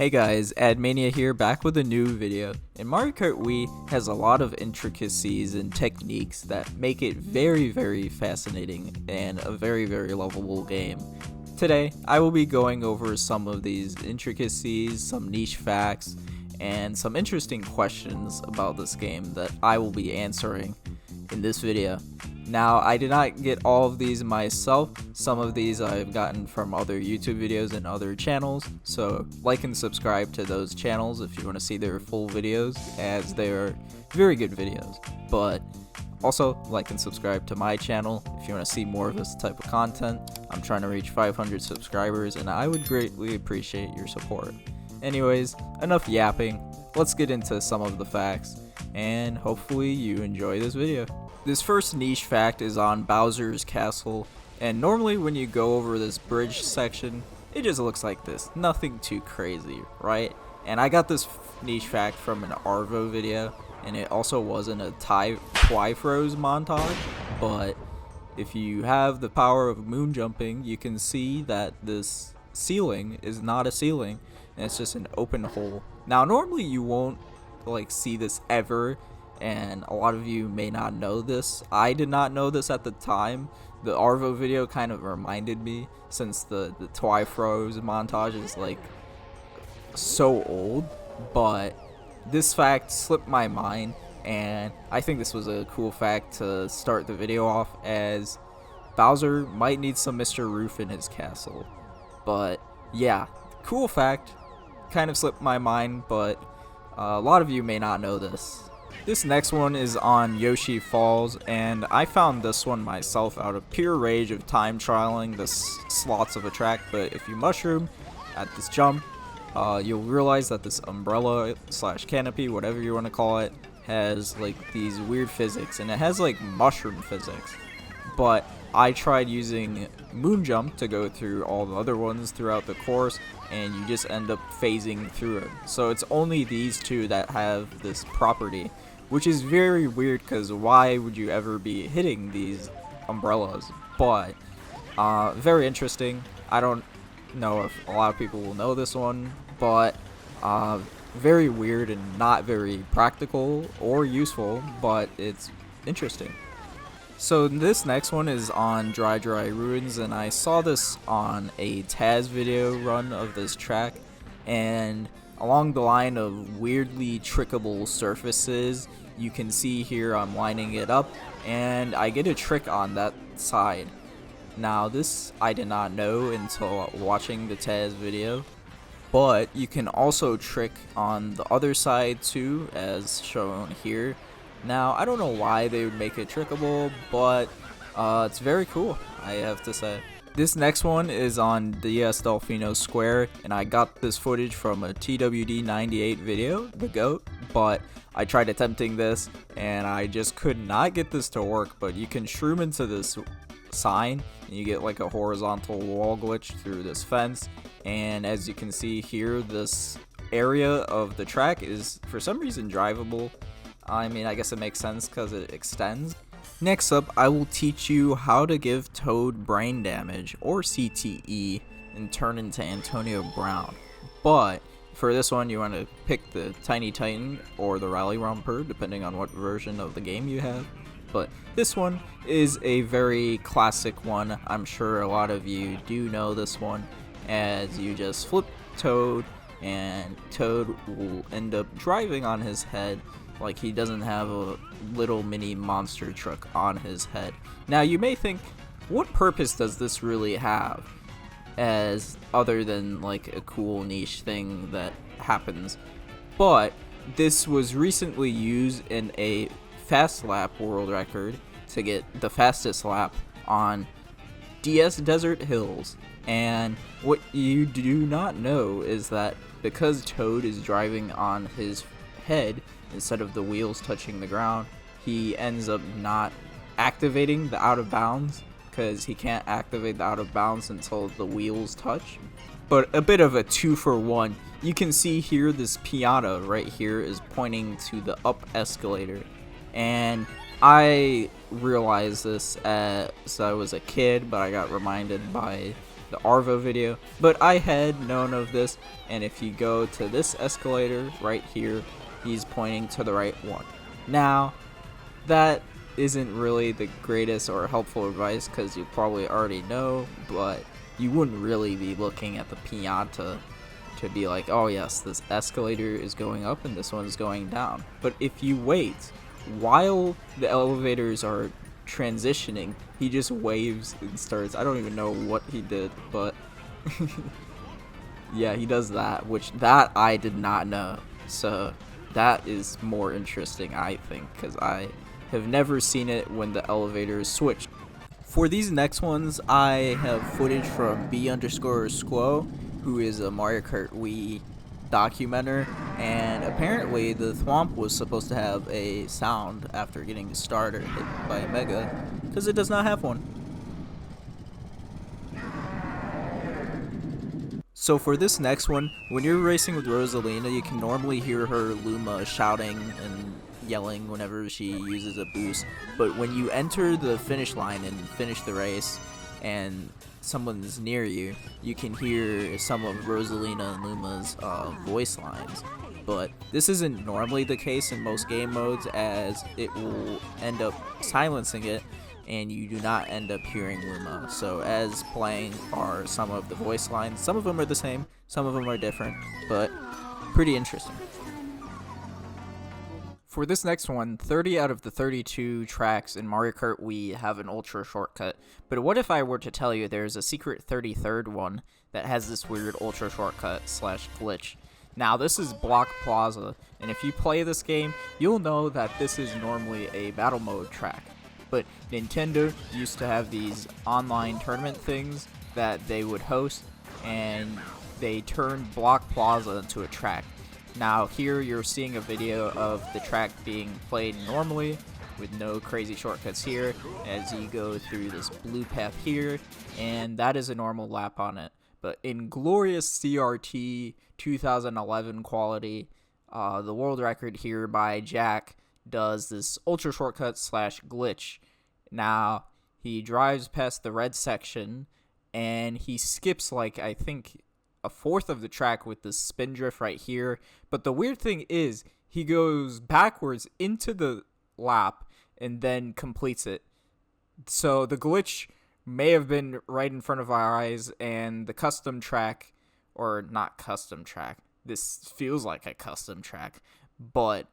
Hey guys, Admania here, back with a new video. And Mario Kart Wii has a lot of intricacies and techniques that make it very fascinating and a very lovable game. Today, I will be going over some of these intricacies, some niche facts, and some interesting questions about this game that I will be answering in this video. Now, I did not get all of these myself. Some of these I've gotten from other YouTube videos and other channels, so like and subscribe to those channels if you want to see their full videos, as they are very good videos. But also like and subscribe to my channel if you want to see more of this type of content. I'm trying to reach 500 subscribers and I would greatly appreciate your support. Anyways, enough yapping, let's get into some of the facts, and hopefully you enjoy this video. This first niche fact is on Bowser's Castle, and normally when you go over this bridge section, it just looks like this. Nothing too crazy, right? And I got this niche fact from an Arvo video, and it also wasn't a Twi-Froze montage, but if you have the power of moon jumping, you can see that this ceiling is not a ceiling, and it's just an open hole. Now normally you won't see this ever, and a lot of you may not know this. I did not know this at the time. The Arvo video kind of reminded me, since the Twi-Froze montage is so old, but this fact slipped my mind, and I think this was a cool fact to start the video off, as Bowser might need some Mr. Roof in his castle. But yeah, cool fact, kind of slipped my mind, but a lot of you may not know this. This next one is on Yoshi Falls, and I found this one myself out of pure rage of time trialing the slots of a track. But if you mushroom at this jump, you'll realize that this umbrella slash canopy, whatever you want to call it, has these weird physics, and it has mushroom physics. But I tried using moon jump to go through all the other ones throughout the course, and you just end up phasing through it. So it's only these two that have this property, which is very weird, because why would you ever be hitting these umbrellas? But very interesting. I don't know if a lot of people will know this one, but very weird and not very practical or useful, but it's interesting. So this next one is on Dry Ruins, and I saw this on a Taz video run of this track, and along the line of weirdly trickable surfaces, you can see here I'm lining it up, and I get a trick on that side. Now this I did not know until watching the Taz video, but you can also trick on the other side too, as shown here. Now, I don't know why they would make it trickable, but it's very cool, I have to say. This next one is on DS Delfino Square, and I got this footage from a TWD98 video, the GOAT, but I tried attempting this, and I just could not get this to work. But you can shroom into this sign, and you get a horizontal wall glitch through this fence, and as you can see here, this area of the track is for some reason drivable. I mean, I guess it makes sense because it extends. Next up, I will teach you how to give Toad brain damage, or CTE, and turn into Antonio Brown. But for this one, you want to pick the Tiny Titan or the Rally Romper, depending on what version of the game you have. But this one is a very classic one. I'm sure a lot of you do know this one, as you just flip Toad, and Toad will end up driving on his head like he doesn't have a little mini monster truck on his head. Now you may think, what purpose does this really have, as other than a cool niche thing that happens? But this was recently used in a fast lap world record to get the fastest lap on DS Desert Hills. And what you do not know is that because Toad is driving on his head instead of the wheels touching the ground, he ends up not activating the out of bounds, because he can't activate the out of bounds until the wheels touch. But a bit of a 2-for-1. You can see here this piano right here is pointing to the up escalator, and I realized this as I was a kid, but I got reminded by the Arvo video, but I had known of this, and if you go to this escalator right here, he's pointing to the right one. Now, that isn't really the greatest or helpful advice because you probably already know, but you wouldn't really be looking at the Pianta to be like, oh yes, this escalator is going up and this one's going down. But if you wait while the elevators are transitioning, he just waves and starts, I don't even know what he did, but yeah, he does that, which that I did not know. So that is more interesting, I think, because I have never seen it when the elevators switch. For these next ones, I have footage from B_Squo, who is a Mario Kart Wii documenter, and apparently the Thwomp was supposed to have a sound after getting started by Mega, because it does not have one. So for this next one, when you're racing with Rosalina, you can normally hear her Luma shouting and yelling whenever she uses a boost, but when you enter the finish line and finish the race and someone's near you, you can hear some of Rosalina and Luma's voice lines. But this isn't normally the case in most game modes, as it will end up silencing it and you do not end up hearing Luma. So as playing are some of the voice lines. Some of them are the same, some of them are different, but pretty interesting. For this next one, 30 out of the 32 tracks in Mario Kart Wii have an ultra shortcut, but what if I were to tell you there's a secret 33rd one that has this weird ultra shortcut / glitch? Now this is Block Plaza, and if you play this game, you'll know that this is normally a battle mode track, but Nintendo used to have these online tournament things that they would host, and they turned Block Plaza into a track. Now here you're seeing a video of the track being played normally with no crazy shortcuts here as you go through this blue path here, and that is a normal lap on it. But in glorious CRT 2011 quality, the world record here by Jack does this ultra shortcut / glitch. Now he drives past the red section and he skips like I think a fourth of the track with the spin drift right here, but the weird thing is he goes backwards into the lap and then completes it. So the glitch may have been right in front of our eyes, and the custom track, or not custom track, this feels like a custom track, but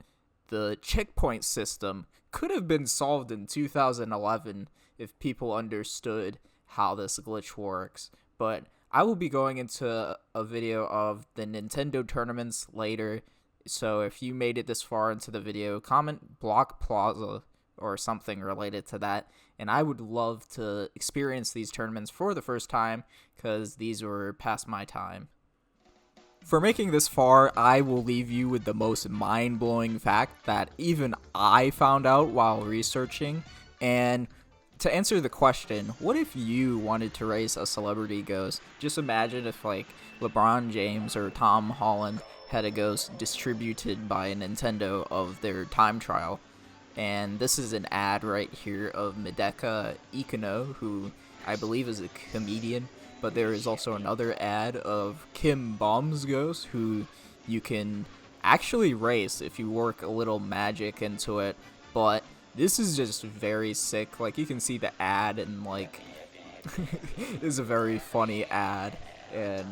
the checkpoint system could have been solved in 2011 if people understood how this glitch works. But I will be going into a video of the Nintendo tournaments later, so if you made it this far into the video, comment Block Plaza or something related to that, and I would love to experience these tournaments for the first time, because these were past my time. For making this far, I will leave you with the most mind-blowing fact that even I found out while researching, and to answer the question, what if you wanted to race a celebrity ghost? Just imagine if like LeBron James or Tom Holland had a ghost distributed by Nintendo of their time trial. And this is an ad right here of Medeka Ikono, who I believe is a comedian, but there is also another ad of Kim Bomb's ghost, who you can actually race if you work a little magic into it, but this is just very sick. Like, you can see the ad, and like this is a very funny ad, and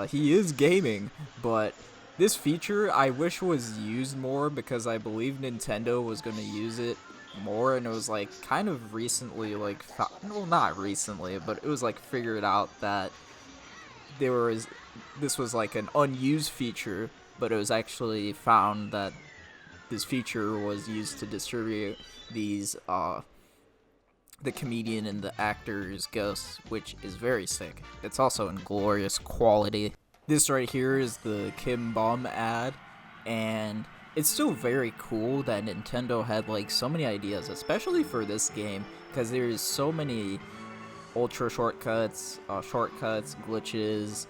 he is gaming, but this feature I wish was used more, because I believe Nintendo was going to use it more, and it was like kind of recently, like, well, not recently, but it was like figured out that this was like an unused feature, but it was actually found that this feature was used to distribute these the comedian and the actor's ghosts, which is very sick. It's also in glorious quality. This right here is the Kim Bomb ad, and it's still very cool that Nintendo had like so many ideas, especially for this game, because there's so many ultra shortcuts, glitches,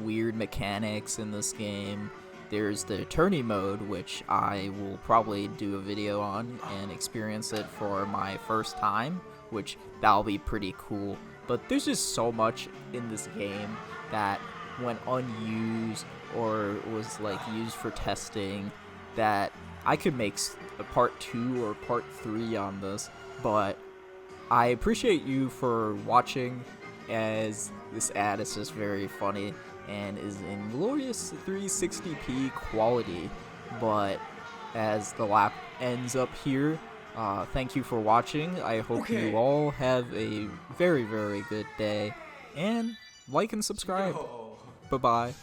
weird mechanics in this game. There's the tourney mode, which I will probably do a video on and experience it for my first time, which that'll be pretty cool. but there's just so much in this game that went unused or was like used for testing that I could make a part 2 or part 3 on this, but I appreciate you for watching, as this ad is just very funny and is in glorious 360p quality. But as the lap ends up here, thank you for watching. I hope you all have a very, very good day, and like and subscribe. Bye-bye.